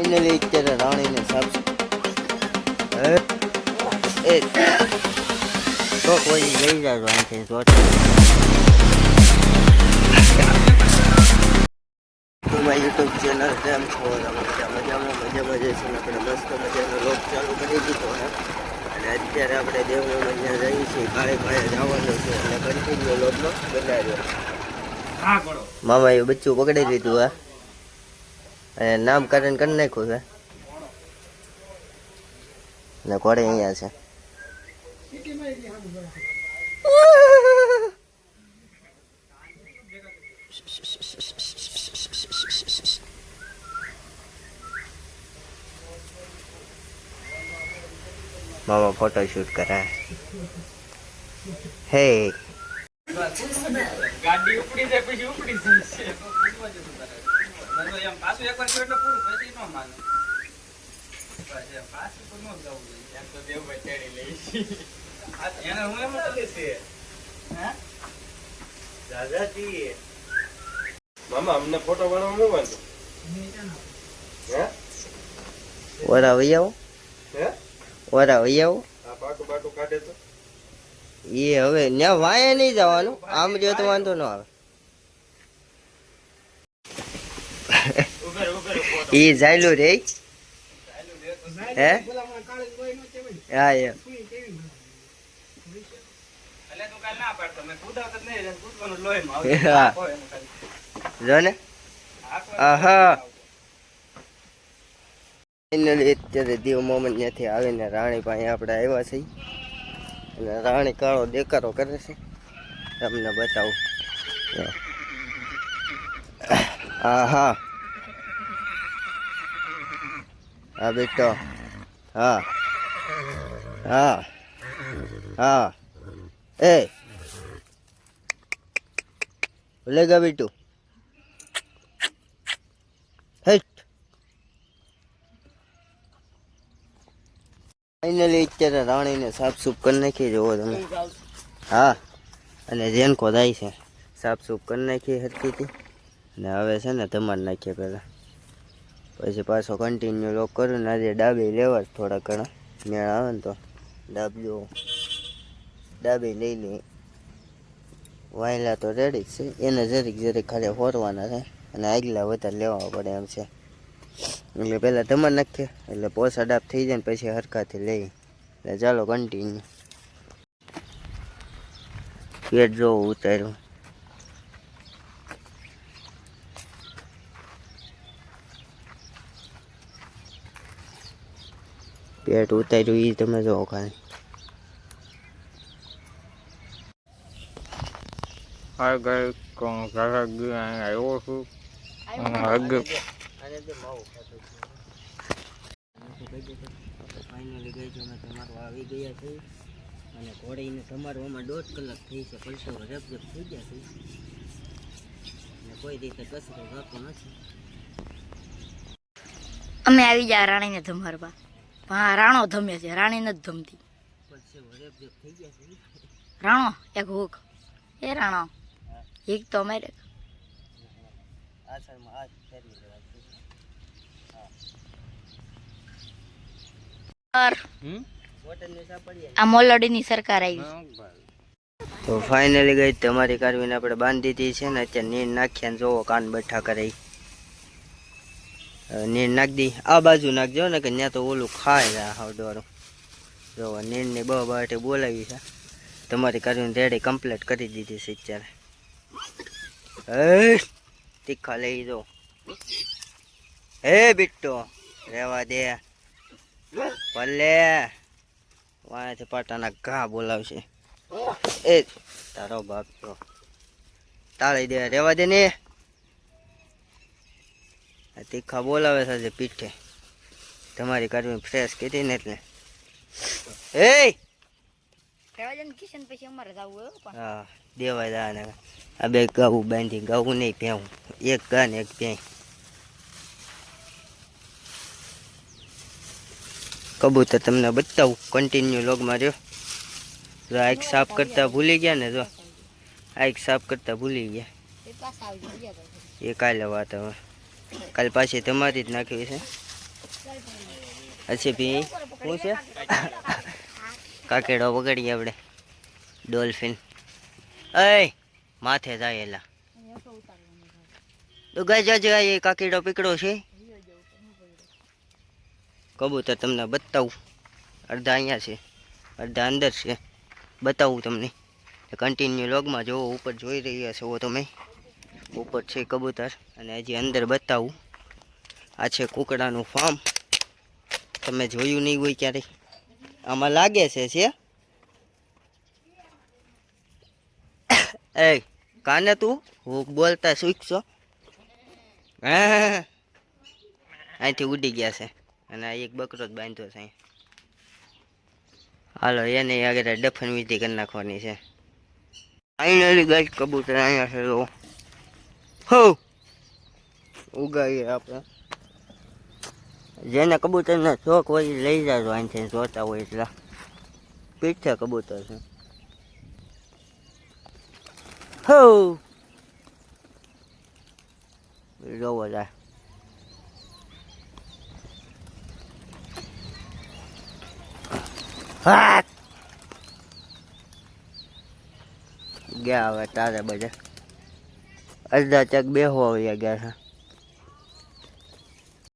finally અત્યારે રાણીને સાફ એ તો કોઈ લઈ જાય અહીંથી યુટ્યુબ ચેનલ કેમ છો મજામાં જઈશું આપણે મસ્ત મજાનો લોક ચાલુ કરી દીધો હે અને અત્યારે આપણે દેવનો મજા જઈએ છીએ કાળે કાળે જવાનું છે એટલે કન્ટિન્યુ લોકનો બનાવ્યો મામા એ બચ્ચું પકડી લીધું હે અને નામકરણ કરી નાખ્યું છે ને ઘોડે અહીંયા છે मामा फोटो शूट करा है गाड़ी उपड़ी जाए પછી ઉપડી જશે એમ પાછું એકવાર કર્યું એટલે પૂરું પછી ન માને પછી પાછું તો ન જવું એમ તો દેવ બચાડી લઈશ આ એને હું એમ તો છે હે દાદાજી મામા અમને ફોટો બનાવવાનો વાંધો હે ઓરા વૈયાઓ હે ઓરા વૈયાઓ આ પાટો બાટો કાઢે તો એ હવે ન્યા વાયા નહીં જવાનું આમ જો તો વાંધો ન આવે એ જાયલું રે હે હા એ એટલે તું કાલ ના પાડતો મે કૂદાવત જ નહીં કૂદવાનું લોહીમાં હા જો ને આહા ફાઇનલી અત્યારે દીવ મોમેન્ટ ત્યાંથી આવીને રાણી પાસે આપણે આવ્યા છીએ અને રાણી કાળો દેકારો કરે છે તમને બતાવું હા હા હા બેટો હા હા હા એ બોલેગા બેટુ ફાઇનલી અત્યારે રાણીને સાફ સૂફ કરી નાખી જુઓ તમે હા અને રેનકો થાય છે સાફ સૂફ કરી નાખી હરખીથી અને હવે છે ને તમારે નાખીએ પહેલાં પછી પાછો કન્ટિન્યુ લોક કરું ને આજે ડાબી લેવા જ થોડા ઘણા મેળ આવે ને તો ડાબજો ડાબી લઈ લઈ વાયલા તો રેડી જ છે એને જરીક જરીક ખાલી ફોરવાના છે અને આગલા વધારે લેવા પડે એમ છે એટલે પહેલાં તમારે નાખીએ એટલે પોસા ડાબ થઈ જાય ને પછી હરખાથી લઈ એટલે ચાલો કન્ટિન્યુ પેટ જોવું ઉતાર્યું પેટ ઉતાર્યું એ તમે જોવો ખાલી આ ગઈ કોણ ઘરે આવ્યો છું ફાઇનલી ગઈ છે અમે તમારું આવી ગયા છે અને ઘોડીને તમારવામાં 1.5 કલાક થઈ છે પૈસો રબજબ થઈ ગયા છે અને કોઈ રીતે કસરો થતો નથી અમે આવી ગયા રાણીને ધમારવા હા રાણો ધમે છે રાણી નથી ધમતી પછી રબજબ થઈ ગયા છે રાણો એક હુક એ રાણો એક તો અમારે આસરમાં આ ફેરવી દેવા આ મોલડીની સરકાર આવી તો ફાઇનલી ગઈ તમારી કારવીને આપણે બાંધી દીધી છે ને અત્યારે નીર નાખ્યા ને જોવો કાન બેઠા કરે નીર નાખી દી આ બાજુ નાખજો ને કે ત્યાં તો ઓલું ખાય છે હાવડવાળું જોવો નીરની બાટે બોલાવી છે તમારી કારવીને રેડી કમ્પ્લીટ કરી દીધી છે અત્યારે તીખા લઈ દો હે બિટ્ટો રેવા દે ભલે વાયાથી પાટાના ઘા બોલાવશે એ તારો બાપ તો તાળી દે રેવા દે ને તીખા બોલાવે છે પીઠે તમારી કાઢવી ફ્રેશ કીધી ને એટલે એ કિશન પછી અમારે જવું હા દેવાય દાને આ બે ગાવું બાંધી ગાવું નહીં ભેવું એક ગા ને એક ભેં કબૂતર તમને બતાવું કન્ટિન્યુ લોગમાં રહ્યો જો આઈક સાફ કરતા ભૂલી ગયા ને જો આઈક સાફ કરતા ભૂલી ગયા એ કાલે વાત હવે કાલ પાછી તમારી જ નાખવી છે અચ્છી ભી શું છે કાકેડો પકડીએ આપણે ડોલ્ફિન એ માથે જાય એલા તો ગાય એ કાકેડો પકડો છે કબૂતર તમને બતાવું અડધા અહીંયા છે અડધા અંદર છે બતાવું તમને કન્ટિન્યુ લોગમાં જોવો ઉપર જોઈ રહ્યા છો તમે ઉપર છે કબૂતર અને હજી અંદર બતાવું આ છે કુકડાનું ફાર્મ તમે જોયું નહીં હોય ક્યારેય આમાં લાગે છે એ કાને તું હું બોલતા શીખશો હા અહીંથી ઉડી ગયા છે અને આ એક બકરો જ બાંધ્યો છે હાલો એને આગળ દફન વિધિ કરી નાખવાની છે ફાઇનલી ગાઈસ કબૂતર અહીંયા છે હો ઉગાઈએ આપણે જેને કબૂતરનો શોખ હોય એ લઈ જાજો અહીંથી જોતા હોય એટલા પીઠે કબૂતર છે હો જોવો જાય હા ગયા હવે તારે બધા અડધા ચક બેહવા ગયા છે